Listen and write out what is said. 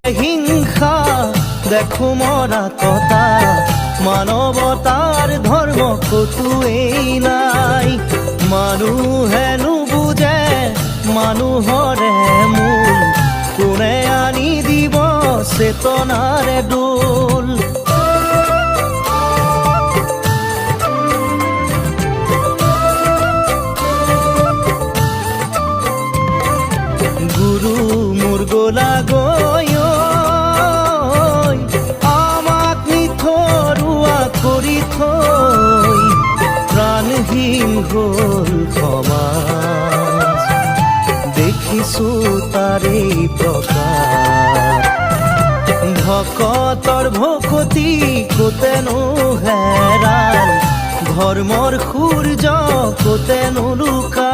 হিংসা দেখো মৰা কটা মানৱতাৰ ধৰ্ম কতোৱেই নাই। মানুহে নুবুজে মানুহৰে মূল, কোনে আনি দিব চেতনাৰে দোল। গুৰু মোৰ গলা গৈ আমাক নিথৰুৱা কৰি থৈ প্ৰাণহীন হ'ল সমাজ। দেখিছো তাৰেই প্ৰকাশ, ভকতৰ ভকতি কোতেনো হেৰাল, ধৰ্মৰ সূৰ্য কোতেনো লুকা।